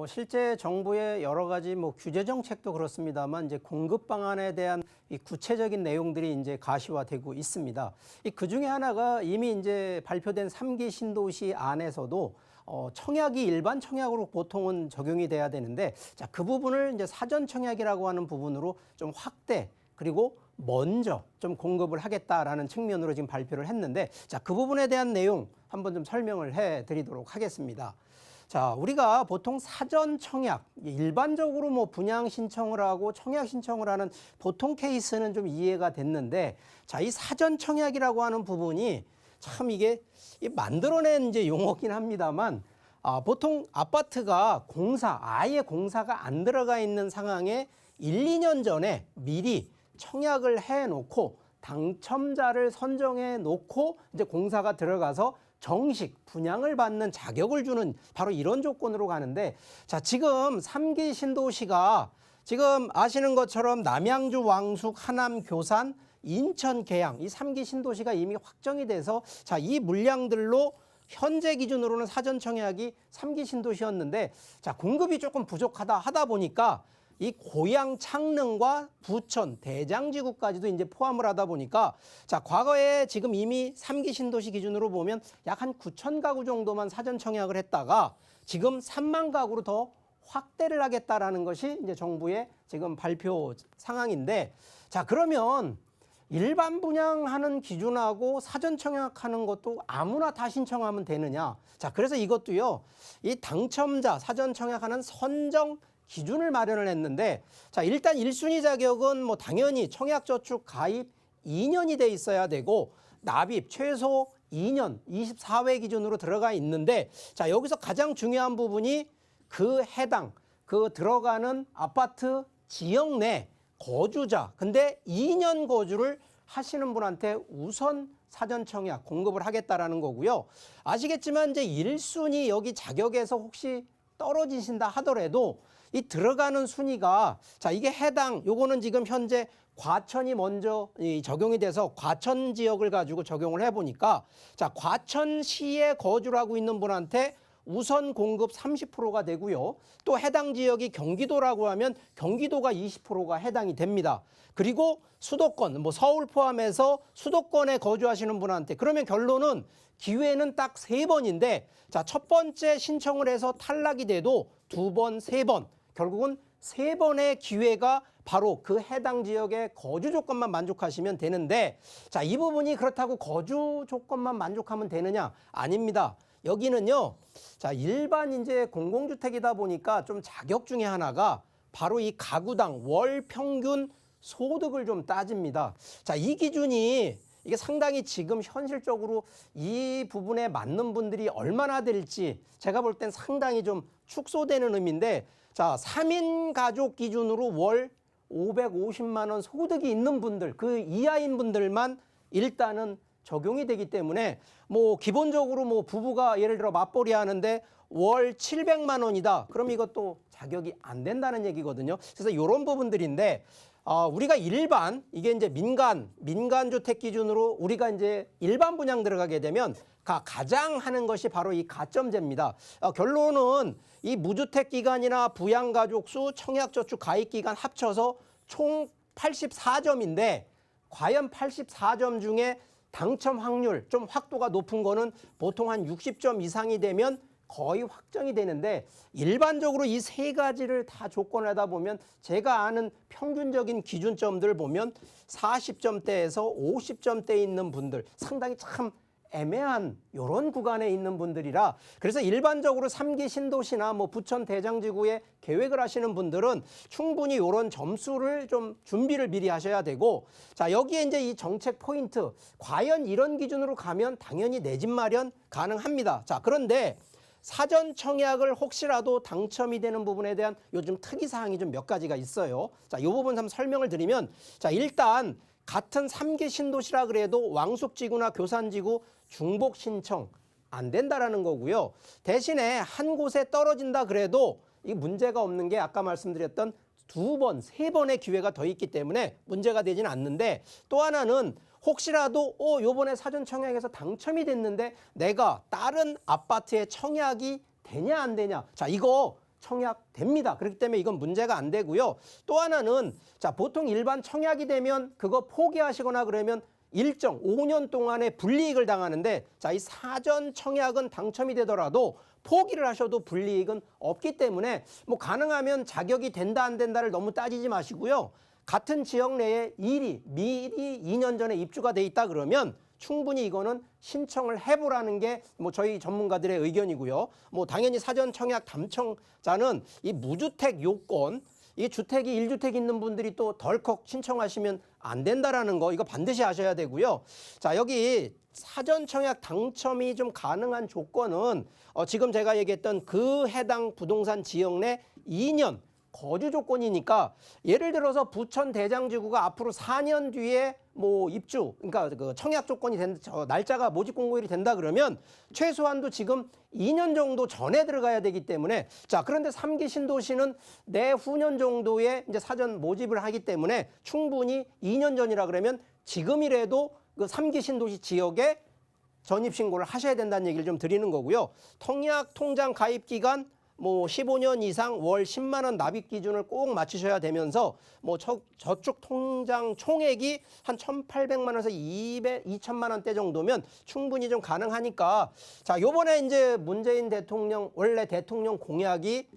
실제 정부의 여러 가지 규제 정책도 그렇습니다만 이제 공급 방안에 대한 이 구체적인 내용들이 이제 가시화되고 있습니다. 그 중에 하나가 이미 이제 발표된 3기 신도시 안에서도 청약이 일반 청약으로 보통은 적용이 돼야 되는데, 자, 그 부분을 이제 사전 청약이라고 하는 부분으로 좀 확대, 그리고 먼저 좀 공급을 하겠다라는 측면으로 지금 발표를 했는데, 자, 그 부분에 대한 내용 한번 좀 설명을 해 드리도록 하겠습니다. 자, 우리가 보통 사전 청약, 일반적으로 분양 신청을 하고 청약 신청을 하는 보통 케이스는 좀 이해가 됐는데, 자, 이 사전 청약이라고 하는 부분이 참 이게 만들어낸 이제 용어긴 합니다만, 보통 아파트가 아예 공사가 안 들어가 있는 상황에 1, 2년 전에 미리 청약을 해 놓고 당첨자를 선정해 놓고 이제 공사가 들어가서 정식 분양을 받는 자격을 주는 바로 이런 조건으로 가는데, 자, 지금 3기 신도시가 지금 아시는 것처럼 남양주, 왕숙, 하남, 교산, 인천, 계양 이 3기 신도시가 이미 확정이 돼서, 자, 이 물량들로 현재 기준으로는 사전 청약이 3기 신도시였는데, 자, 공급이 조금 부족하다 하다 보니까 이 고양, 창릉과 부천, 대장지구까지도 이제 포함을 하다 보니까, 자, 과거에 지금 이미 3기 신도시 기준으로 보면 약 한 9천 가구 정도만 사전 청약을 했다가 지금 3만 가구로 더 확대를 하겠다라는 것이 이제 정부의 지금 발표 상황인데, 자, 그러면 일반 분양하는 기준하고 사전 청약하는 것도 아무나 다 신청하면 되느냐? 자, 그래서 이것도요, 이 당첨자 사전 청약하는 선정 기준을 마련을 했는데, 자, 일단 1순위 자격은 당연히 청약저축 가입 2년이 돼 있어야 되고, 납입 최소 2년 24회 기준으로 들어가 있는데, 자, 여기서 가장 중요한 부분이 그 들어가는 아파트 지역 내 거주자, 근데 2년 거주를 하시는 분한테 우선 사전 청약 공급을 하겠다라는 거고요. 아시겠지만 이제 1순위 여기 자격에서 혹시 떨어지신다 하더라도 이 들어가는 순위가, 자, 이게 요거는 지금 현재 과천이 먼저 적용이 돼서 과천 지역을 가지고 적용을 해보니까, 자, 과천시에 거주를 하고 있는 분한테 우선 공급 30%가 되고요. 또 해당 지역이 경기도라고 하면 경기도가 20%가 해당이 됩니다. 그리고 수도권, 서울 포함해서 수도권에 거주하시는 분한테, 그러면 결론은 기회는 딱 3번인데, 자, 첫 번째 신청을 해서 탈락이 돼도 2번, 3번, 결국은 3번의 기회가 바로 그 해당 지역의 거주 조건만 만족하시면 되는데, 자, 이 부분이 그렇다고 거주 조건만 만족하면 되느냐? 아닙니다. 여기는요, 자, 일반 이제 공공주택이다 보니까 좀 자격 중에 하나가 바로 이 가구당 월 평균 소득을 좀 따집니다. 자, 이 기준이 이게 상당히 지금 현실적으로 이 부분에 맞는 분들이 얼마나 될지 제가 볼 땐 상당히 좀 축소되는 의미인데, 자, 3인 가족 기준으로 월 550만 원 소득이 있는 분들, 그 이하인 분들만 일단은 적용이 되기 때문에 기본적으로 부부가 예를 들어 맞벌이 하는데 월 700만 원이다. 그럼 이것도 자격이 안 된다는 얘기거든요. 그래서 이런 부분들인데, 우리가 이게 이제 민간주택 기준으로 우리가 이제 일반 분양 들어가게 되면 가장 하는 것이 바로 이 가점제입니다. 결론은 이 무주택 기간이나 부양가족 수, 청약저축 가입 기간 합쳐서 총 84점인데, 과연 84점 중에 당첨 확률 좀 확도가 높은 거는 보통 한 60점 이상이 되면 거의 확정이 되는데, 일반적으로 이 3가지를 다 조건을 하다 보면 제가 아는 평균적인 기준점들을 보면 40점대에서 50점대에 있는 분들, 상당히 참 애매한 이런 구간에 있는 분들이라, 그래서 일반적으로 3기 신도시나 부천 대장지구에 계획을 하시는 분들은 충분히 이런 점수를 좀 준비를 미리 하셔야 되고, 자, 여기에 이제 이 정책 포인트, 과연 이런 기준으로 가면 당연히 내 집 마련 가능합니다. 자, 그런데 사전 청약을 혹시라도 당첨이 되는 부분에 대한 요즘 특이사항이 좀 몇 가지가 있어요. 자, 이 부분 한번 설명을 드리면, 자, 일단 같은 3기 신도시라 그래도 왕숙지구나 교산지구 중복 신청 안 된다라는 거고요. 대신에 한 곳에 떨어진다 그래도 이 문제가 없는 게 아까 말씀드렸던 2번, 3번의 기회가 더 있기 때문에 문제가 되지는 않는데, 또 하나는 혹시라도 요번에 사전 청약에서 당첨이 됐는데 내가 다른 아파트에 청약이 되냐 안 되냐. 자, 이거 청약됩니다. 그렇기 때문에 이건 문제가 안 되고요. 또 하나는 자, 보통 일반 청약이 되면 그거 포기하시거나 그러면 일정 5년 동안의 불이익을 당하는데 자, 이 사전 청약은 당첨이 되더라도 포기를 하셔도 불이익은 없기 때문에 뭐 가능하면 자격이 된다 안 된다를 너무 따지지 마시고요. 같은 지역 내에 미리 2년 전에 입주가 돼 있다 그러면 충분히 이거는 신청을 해보라는 게 뭐 저희 전문가들의 의견이고요. 뭐 당연히 사전 청약 당첨자는 이 무주택 요건, 이 주택이 1주택 있는 분들이 또 덜컥 신청하시면 안 된다라는 거 이거 반드시 아셔야 되고요. 자, 여기 사전 청약 당첨이 좀 가능한 조건은 지금 제가 얘기했던 그 해당 부동산 지역 내 2년 거주 조건이니까 예를 들어서 부천 대장지구가 앞으로 4년 뒤에 뭐 입주, 그러니까 그 청약 조건이 날짜가 모집 공고일이 된다 그러면 최소한도 지금 2년 정도 전에 들어가야 되기 때문에 자, 그런데 3기 신도시는 내후년 정도에 이제 사전 모집을 하기 때문에 충분히 2년 전이라 그러면 지금이라도 그 3기 신도시 지역에 전입 신고를 하셔야 된다는 얘기를 좀 드리는 거고요. 통약 통장 가입 기간 뭐 15년 이상 월 10만 원 납입 기준을 꼭 맞추셔야 되면서 뭐 저쪽 통장 총액이 한 1,800만 원에서 2,000만 원대 정도면 충분히 좀 가능하니까 자, 요번에 이제 문재인 대통령 원래 대통령 공약이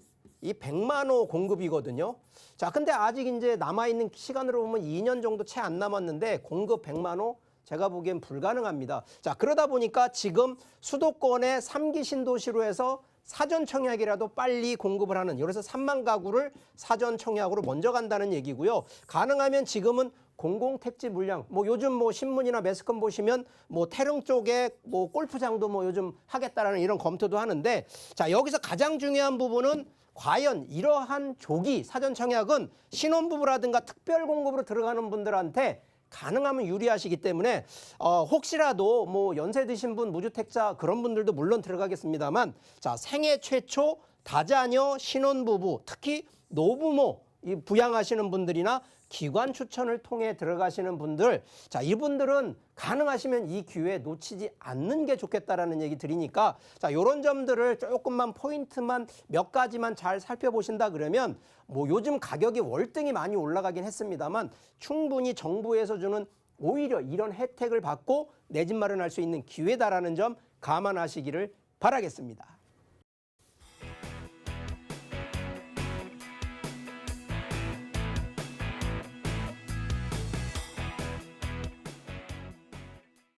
이 100만 호 공급이거든요. 자, 근데 아직 이제 남아있는 시간으로 보면 2년 정도 채 안 남았는데 공급 100만 호 제가 보기엔 불가능합니다. 자, 그러다 보니까 지금 수도권의 3기 신도시로 해서 사전 청약이라도 빨리 공급을 하는, 그래서 3만 가구를 사전 청약으로 먼저 간다는 얘기고요. 가능하면 지금은 공공택지 물량, 뭐 요즘 뭐 신문이나 매스컴 보시면 뭐 태릉 쪽에 뭐 골프장도 뭐 요즘 하겠다라는 이런 검토도 하는데 자, 여기서 가장 중요한 부분은 과연 이러한 조기 사전 청약은 신혼부부라든가 특별 공급으로 들어가는 분들한테 가능하면 유리하시기 때문에 혹시라도 뭐 연세 드신 분, 무주택자 그런 분들도 물론 들어가겠습니다만 자, 생애 최초 다자녀 신혼부부, 특히 노부모 부양하시는 분들이나 기관 추천을 통해 들어가시는 분들, 자, 이분들은 가능하시면 이 기회 놓치지 않는 게 좋겠다라는 얘기 드리니까 자, 요런 점들을 조금만 포인트만 몇 가지만 잘 살펴보신다 그러면 뭐 요즘 가격이 월등히 많이 올라가긴 했습니다만 충분히 정부에서 주는 오히려 이런 혜택을 받고 내 집 마련할 수 있는 기회다라는 점 감안하시기를 바라겠습니다.